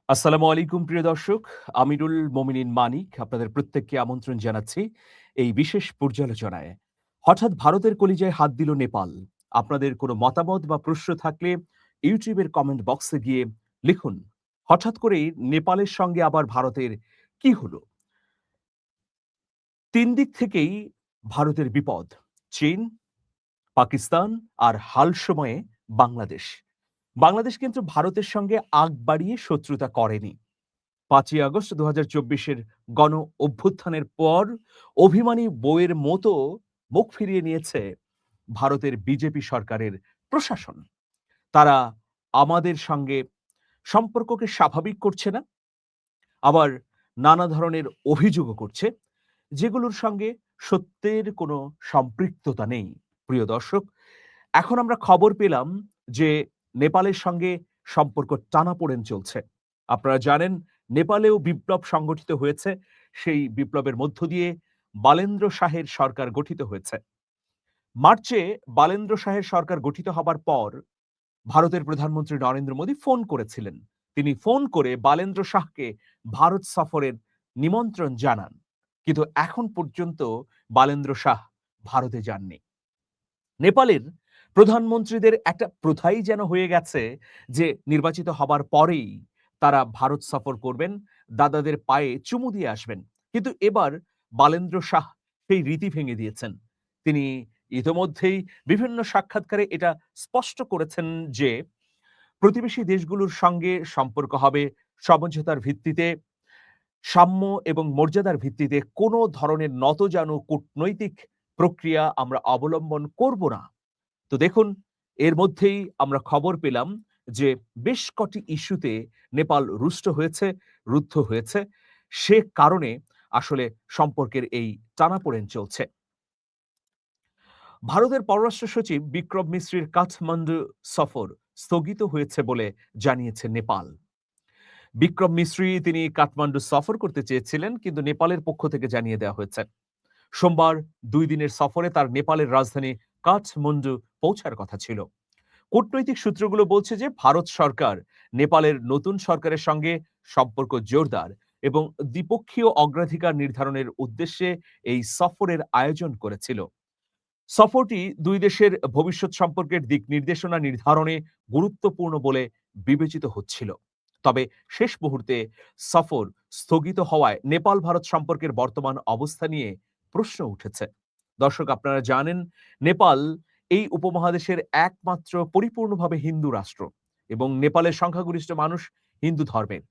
আসসালামু আলাইকুম প্রিয় দর্শক। আমিরুল মোমিনিন মানিক আপনাদের প্রত্যেককে আমন্ত্রণ জানাচ্ছি এই বিশেষ পর্যালোচনায়। হঠাৎ ভারতের কলিজায় হাত দিল নেপাল। আপনাদের কোনো মতামত বা প্রশ্ন থাকলে YouTube এর কমেন্ট বক্সে গিয়ে লিখুন। হঠাৎ করেই নেপালের সঙ্গে আবার ভারতের কি হলো? ৩ দিক থেকেই ভারতের বিপদ। চীন, পাকিস্তান আর হাল সময়ে বাংলাদেশ। বাংলাদেশ কিন্তু ভারতের সঙ্গে আগ বাড়িয়ে শত্রুতা করেনি। ৫ই আগস্ট ২০২৪-এর গণ অভ্যুত্থানের পর অভিমানী বউয়ের মতো মুখ ফিরিয়ে নিয়েছে ভারতের বিজেপি সরকারের প্রশাসন। তারা আমাদের সঙ্গে সম্পর্ককে স্বাভাবিক করছে না, আবার নানা ধরনের অভিযোগও করছে, যেগুলোর সঙ্গে সত্যের কোনো সম্পৃক্ততা নেই। প্রিয় দর্শক, এখন আমরা খবর পেলাম যে নেপালের সঙ্গে সম্পর্ক টানাপোড়েন চলছে। আপনারা জানেন নেপালেও বিপ্লব সংগঠিত হয়েছে। সেই বিপ্লবের মধ্য দিয়ে বালেন্দ্র শাহের সরকার গঠিত হয়েছে। মার্চে বালেন্দ্র শাহের সরকার গঠিত হবার পর ভারতের প্রধানমন্ত্রী নরেন্দ্র মোদী ফোন করেছিলেন। তিনি ফোন করে বালেন্দ্র শাহকে ভারত সফরের নিমন্ত্রণ জানান। কিন্তু এখন পর্যন্ত বালেন্দ্র শাহ ভারতে যাননি। নেপালের প্রধানমন্ত্রীদের একটা প্রথাই যেন হয়ে গেছে যে নির্বাচিত হবার পরেই তারা ভারত সফর করবেন, দাদাদের পায়ে চুমু দিয়ে আসবেন। কিন্তু এবার বালেন্দ্র শাহ সেই রীতি ভেঙে দিয়েছেন। তিনি ইতোমধ্যেই বিভিন্ন সাক্ষাৎকারে এটা স্পষ্ট করেছেন যে প্রতিবেশী দেশগুলোর সঙ্গে সম্পর্ক হবে সমঝোতার ভিত্তিতে, সাম্য এবং মর্যাদার ভিত্তিতে। কোনো ধরনের নতজানু কূটনৈতিক প্রক্রিয়া আমরা অবলম্বন করব না। তো দেখুন, এর মধ্যেই আমরা খবর পেলাম যে বেশ কটি ইস্যুতে নেপাল রুষ্ট হয়েছে, রুদ্ধ হয়েছে। সে কারণে আসলে সম্পর্কের এই টানাপোড়েন চলছে। ভারতের পররাষ্ট্র সচিব বিক্রম মিশ্রির কাঠমান্ডু সফর স্থগিত হয়েছে বলে জানিয়েছে নেপাল। বিক্রম মিশ্রি তিনি কাঠমান্ডু সফর করতে চেয়েছিলেন, কিন্তু নেপালের পক্ষ থেকে জানিয়ে দেওয়া হয়েছে সোমবার ২ দিনের সফরে তার নেপালের রাজধানী কাঠমান্ডু পৌঁছার কথা ছিল। কূটনৈতিক সূত্রগুলো বলছে যে ভারত সরকার নেপালের নতুন সরকারের সঙ্গে সম্পর্ক জোরদার এবং দ্বিপক্ষীয় অগ্রাধিকার নির্ধারণের উদ্দেশ্যে এই সফরের আয়োজন করেছিল। সফরটি দুই দেশের ভবিষ্যৎ সম্পর্কের দিক নির্দেশনা নির্ধারণে গুরুত্বপূর্ণ বলে বিবেচিত হচ্ছিল। তবে শেষ মুহূর্তে সফর স্থগিত হওয়ায় নেপাল ভারত সম্পর্কের বর্তমান অবস্থা নিয়ে প্রশ্ন উঠেছে। দর্শক, আপনারা জানেন নেপাল এই উপমহাদেশের একমাত্র পরিপূর্ণভাবে হিন্দু রাষ্ট্র এবং নেপালের সংখ্যাগরিষ্ঠ মানুষ হিন্দু ধর্মের।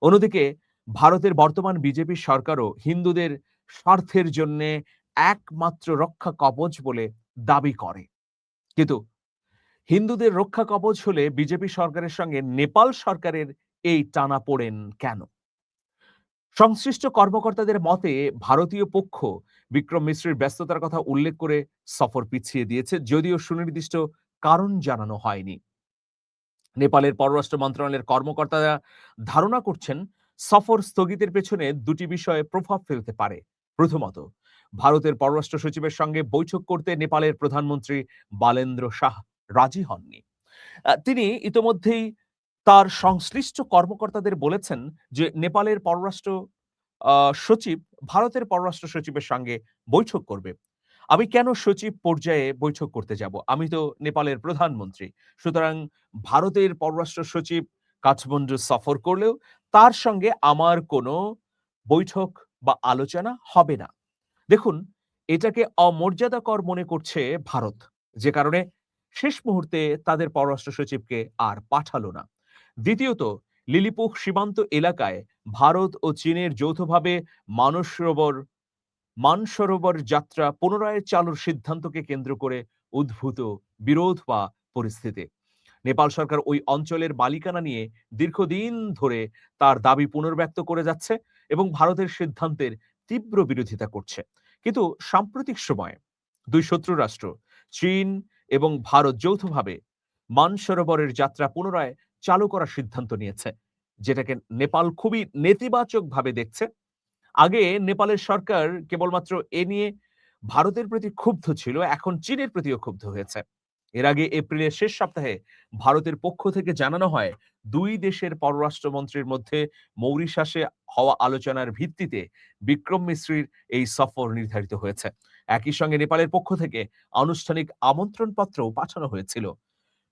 অন্যদিকে ভারতের বর্তমান বিজেপি সরকারও হিন্দুদের স্বার্থের জন্য একমাত্র রক্ষা কবচ বলে দাবি করে। কিন্তু হিন্দুদের রক্ষা কবচ হলে বিজেপি সরকারের সঙ্গে নেপাল সরকারের এই টানাপোড়েন কেন? সংশ্লিষ্ট কর্মকর্তাদের মতে ভারতীয় পক্ষ বিক্রম মিশ্রের ব্যস্ততার কথা উল্লেখ করে সফর পিছিয়ে দিয়েছে, যদিও সুনির্দিষ্ট কারণ জানানো হয়নি। নেপালের পররাষ্ট্র মন্ত্রণালয়ের কর্মকর্তারা ধারণা করছেন সফর স্থগিতের পেছনে দুটি বিষয়ে প্রভাব ফেলতে পারে। প্রথমত, ভারতের পররাষ্ট্র সচিবের সঙ্গে বৈঠক করতে নেপালের প্রধানমন্ত্রী বালেন্দ্র শাহ রাজি হননি। তিনি ইতোমধ্যেই তার সংশ্লিষ্ট কর্মকর্তাদের বলেছেন যে নেপালের পররাষ্ট্র সচিব ভারতের পররাষ্ট্র সচিবের সঙ্গে বৈঠক করবে। আমি কেন সচিব পর্যায়ে বৈঠক করতে যাব? আমি তো নেপালের প্রধানমন্ত্রী। সুতরাং ভারতের পররাষ্ট্র সচিব কাঠমান্ডু সফর করলেও তার সঙ্গে আমার কোনো বৈঠক বা আলোচনা হবে না। দেখুন, এটাকে অমর্যাদাকর মনে করছে ভারত, যে কারণে শেষ মুহূর্তে তাদের পররাষ্ট্র সচিবকে আর পাঠালো না। দ্বিতীয়ত, লিলিপুখ সীমান্ত এলাকায় ভারত ও চীনের যৌথভাবে মানসরোবর মানসরোবর যাত্রা পুনরায় চালুর সিদ্ধান্তকে কেন্দ্র করে উদ্ভূত বিরোধ বা পরিস্থিতি। নেপাল সরকার ওই অঞ্চলের মালিকানা নিয়ে দীর্ঘদিন ধরে তার দাবি পুনর্ব্যক্ত করে যাচ্ছে এবং ভারতের সিদ্ধান্তের তীব্র বিরোধিতা করছে। কিন্তু সাম্প্রতিক সময়ে দুই শত্রু রাষ্ট্র চীন এবং ভারত যৌথভাবে মানসরোবরের যাত্রা পুনরায় চালু করার সিদ্ধান্ত নিয়েছে, যেটাকে নেপাল খুবই নেতিবাচকভাবে দেখছে। আগে নেপালের সরকার কেবলমাত্র এ নিয়ে ভারতের প্রতি ক্ষুব্ধ ছিল, এখন চীনের প্রতিও ক্ষুব্ধ হয়েছে। এর আগে এপ্রিলের শেষ সপ্তাহে ভারতের পক্ষ থেকে জানানো হয়, দুই দেশের পররাষ্ট্রমন্ত্রীর মধ্যে মৌরিশাসে হওয়া আলোচনার ভিত্তিতে বিক্রম মিশ্রির এই সফর নির্ধারিত হয়েছে। একই সঙ্গে নেপালের পক্ষ থেকে আনুষ্ঠানিক আমন্ত্রণপত্রও পাঠানো হয়েছিল।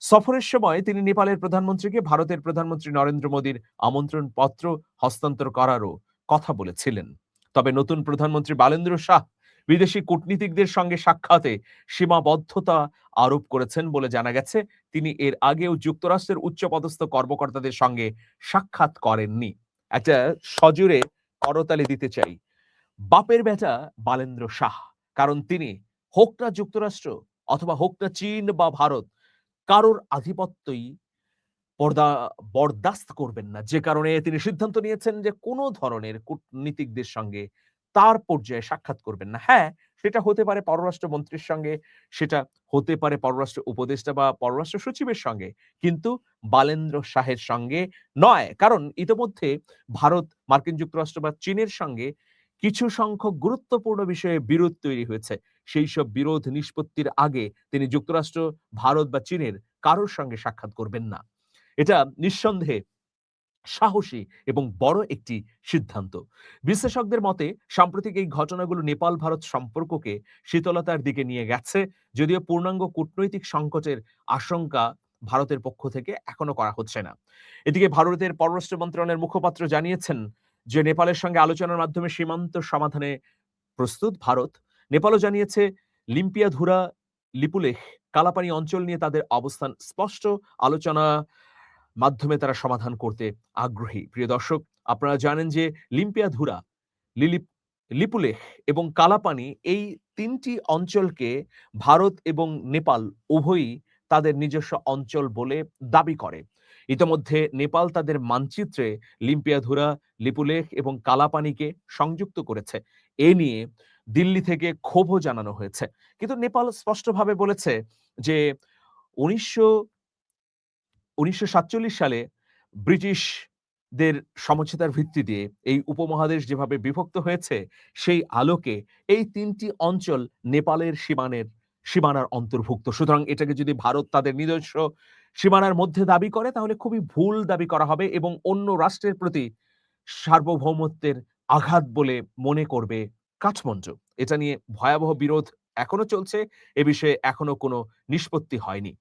সফরের সময় তিনি নেপালের প্রধানমন্ত্রীকে ভারতের প্রধানমন্ত্রী নরেন্দ্র মোদীর আমন্ত্রণপত্র হস্তান্তর করারও কথা বলেছিলেন। তবে নতুন প্রধানমন্ত্রী বালেন্দ্র শাহ বিদেশি কূটনীতিকদের সঙ্গে সাক্ষাতে সীমাবদ্ধতা আরোপ করেছেন বলে জানা গেছে। তিনি এর আগেও যুক্তরাষ্ট্রের উচ্চপদস্থ কর্মকর্তাদের সঙ্গে সাক্ষাৎ করেননি। একটা সজোরে করতালি দিতে চাই বাপের বেটা বালেন্দ্র শাহ, কারণ তিনি হোক না যুক্তরাষ্ট্র অথবা হোক না চীন বা ভারত, কারোর আধিপত্যই বরদাস্ত করবেন না। যে কারণে তিনি সিদ্ধান্ত নিয়েছেন যে কোনো ধরনের কূটনীতিকদের সঙ্গে তার পর্যায়ে সাক্ষাৎ করবেন না। হ্যাঁ, সেটা হতে পারে পররাষ্ট্র মন্ত্রীর সঙ্গে, সেটা হতে পারে পররাষ্ট্র উপদেষ্টা বা পররাষ্ট্র সচিবের সঙ্গে, কিন্তু বালেন্দ্র শাহের সঙ্গে নয়। কারণ ইতোমধ্যে ভারত, মার্কিন যুক্তরাষ্ট্র বা চীনের সঙ্গে কিছু সংখ্যক গুরুত্বপূর্ণ বিষয়ে বিরোধ তৈরি হয়েছে। সেই সব বিরোধ নিষ্পত্তির আগে তিনি যুক্তরাষ্ট্র, ভারত বা চীনের কারোর সঙ্গে সাক্ষাৎ করবেন না। এটা নিঃসন্দেহে সাহসী এবং বড় একটি সিদ্ধান্ত। বিশ্লেষকদের মতে সাম্প্রতিক এই ঘটনাগুলো নেপাল ভারত সম্পর্ককে শীতলতার দিকে নিয়ে গেছে, যদিও পূর্ণাঙ্গ কূটনৈতিক সংকটের আশঙ্কা ভারতের পক্ষ থেকে এখনো করা হচ্ছে না। এদিকে ভারতের পররাষ্ট্র মন্ত্রণালয়ের মুখপাত্র জানিয়েছেন যে নেপালের সঙ্গে আলোচনার মাধ্যমে সীমান্ত সমাধানে প্রস্তুত ভারত। নেপালও জানিয়েছে লিম্পিয়াধুরা, লিপুলেখ, কালাপানি অঞ্চল নিয়ে তাদের অবস্থান স্পষ্ট। আলোচনা মাধ্যমে তারা সমাধান করতে আগ্রহী। প্রিয় দর্শক, আপনারা জানেন যে লিম্পিয়াধুরা, লিপুলেখ এবং কালাপানি এই তিনটি অঞ্চলকে ভারত এবং নেপাল উভয়ই তাদের নিজস্ব অঞ্চল বলে দাবি করে। ইতোমধ্যে নেপাল তাদের মানচিত্রে লিম্পিয়াধুরা, লিপুলেখ এবং কালাপানিকে সংযুক্ত করেছে। এ নিয়ে দিল্লি থেকে ক্ষোভও জানানো হয়েছে। কিন্তু নেপাল স্পষ্টভাবে বলেছে যে ১৯৪৭ সালে ব্রিটিশদের সমঝোতার ভিত্তিতে এই উপমহাদেশ যেভাবে বিভক্ত হয়েছে, সেই আলোকে এই তিনটি অঞ্চল নেপালের সীমানার অন্তর্ভুক্ত। সুতরাং এটাকে যদি ভারত তাদের নিজস্ব সীমানার মধ্যে দাবি করে, তাহলে খুবই ভুল দাবি করা হবে এবং অন্য রাষ্ট্রের প্রতি সার্বভৌমত্বের আঘাত বলে মনে করবে কাঠমান্ডু। এটা নিয়ে ভয়াবহ বিরোধ এখনো চলছে। এ বিষয়ে এখনো কোনো নিষ্পত্তি হয়নি।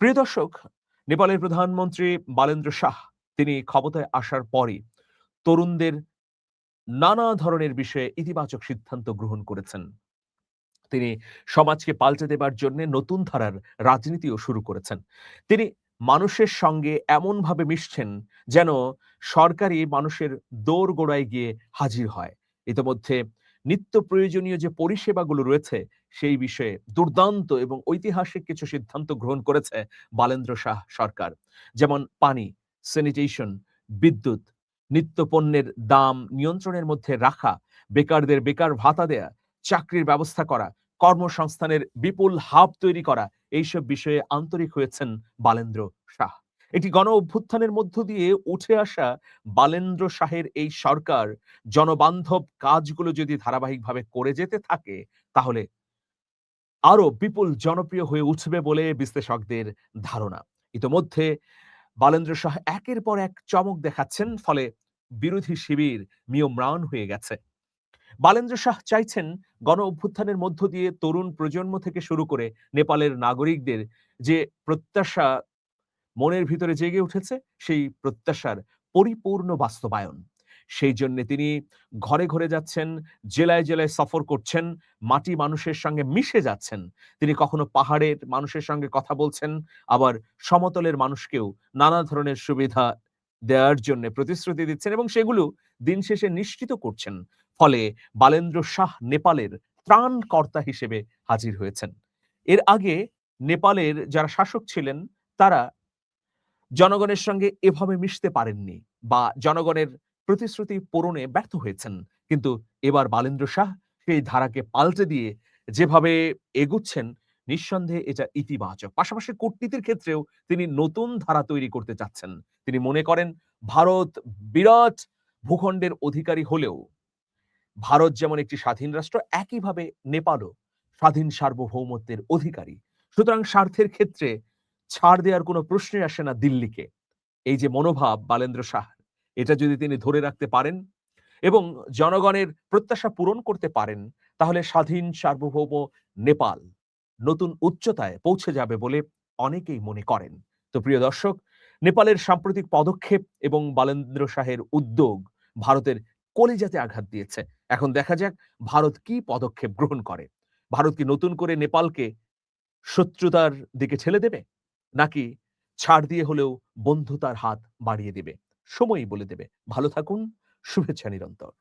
প্রিয় দর্শক, নেপালের প্রধানমন্ত্রী বালেন্দ্র শাহ তিনি ক্ষমতায় আসার পরই তরুণদের নানা ধরনের বিষয়ে ইতিবাচক সিদ্ধান্ত গ্রহণ করেছেন। তিনি সমাজকে পাল্টে দেবার জন্য নতুন ধারার রাজনীতিও শুরু করেছেন। তিনি মানুষের সঙ্গে এমনভাবে মিশছেন যেন সরকারই মানুষের দোরগোড়ায় গিয়ে হাজির হয়। ইতোমধ্যে নিত্য প্রয়োজনীয় যে পরিষেবাগুলো রয়েছে সেই বিষয়ে দুর্দান্ত এবং ঐতিহাসিক কিছু সিদ্ধান্ত গ্রহণ করেছে বালেন্দ্র শাহ সরকার। যেমন পানি, স্যানিটেশন, বিদ্যুৎ, নিত্য পণ্যের দাম নিয়ন্ত্রণের মধ্যে রাখা, বেকারদের বেকার ভাতা দেয়া, চাকরির ব্যবস্থা করা, কর্মসংস্থানের বিপুল হাব তৈরি করা, এইসব বিষয়ে আন্তরিক হয়েছেন বালেন্দ্র শাহ। একটি গণ অভ্যুত্থানের মধ্য দিয়ে উঠে আসা বালেন্দ্র শাহের এই সরকার জনবান্ধব কাজগুলো যদি ধারাবাহিকভাবে করে যেতে থাকে, তাহলে আরো বিপুল জনপ্রিয় হয়ে উঠবে বলে বিশ্লেষকদের ধারণা। ইতোমধ্যে বালেন্দ্র শাহ একের পর এক চমক দেখাচ্ছেন, ফলে বিরোধী শিবির ম্রিয়ম্রাণ হয়ে গেছে। বালেন্দ্র শাহ চাইছেন গণ অভ্যুত্থানের মধ্য দিয়ে তরুণ প্রজন্ম থেকে শুরু করে নেপালের নাগরিকদের যে প্রত্যাশা মনের ভিতরে জেগে উঠেছে, সেই প্রত্যাশার পরিপূর্ণ বাস্তবায়ন। সেই জন্য তিনি ঘরে ঘরে যাচ্ছেন, জেলায় জেলায় সফর করছেন, মাটি মানুষের সঙ্গে মিশে যাচ্ছেন। তিনি কখনো পাহাড়ের মানুষের সঙ্গে কথা বলছেন, আবার সমতলের মানুষকেও নানা ধরনের সুবিধা দেওয়ার জন্য প্রতিশ্রুতি দিচ্ছেন এবং সেগুলো দিন শেষে নিশ্চিত করছেন। ফলে বালেন্দ্র শাহ নেপালের ত্রাণকর্তা হিসেবে হাজির হয়েছেন। এর আগে নেপালের যারা শাসক ছিলেন, তারা জনগণের সঙ্গে এভাবে মিশতে পারেননি বা জনগণের প্রতিশ্রুতি পূরণে ব্যর্থ হয়েছেন। কিন্তু এবার বালেন্দ্র শাহ সেই ধারাকে পাল্টে দিয়ে যেভাবে এগুচ্ছেন, নিঃসন্দেহে এটা ইতিবাচক। পাশাপাশি কূটনীতির ক্ষেত্রেও তিনি নতুন ধারা তৈরি করতে চাচ্ছেন। তিনি মনে করেন ভারত বিরাট ভূখণ্ডের অধিকারী হলেও ভারত যেমন একটি স্বাধীন রাষ্ট্র, একইভাবে নেপালও স্বাধীন সার্বভৌমত্বের অধিকারী। সুতরাং স্বার্থের ক্ষেত্রে ছাড় দেওয়ার কোনো প্রশ্নই আসে না দিল্লিকে। এই যে মনোভাব বালেন্দ্র শাহ, এটা যদি তিনি ধরে রাখতে পারেন এবং জনগণের প্রত্যাশা পূরণ করতে পারেন, তাহলে স্বাধীন সার্বভৌম নেপাল নতুন উচ্চতায় পৌঁছে যাবে বলে অনেকেই মনে করেন। তো প্রিয় দর্শক, নেপালের সাম্প্রতিক পদক্ষেপ এবং বালেন্দ্র শাহের উদ্যোগ ভারতের কলিজাতে আঘাত দিয়েছে। এখন দেখা যাক ভারত কি পদক্ষেপ গ্রহণ করে। ভারত কি নতুন করে নেপালকে শত্রুতার দিকে ঠেলে দেবে? নাকি ছাড় দিয়ে হলেও বন্ধুতার হাত বাড়িয়ে দেবে? সময়ই বলে দেবে। ভালো থাকুন। শুভেচ্ছা নিরন্তর।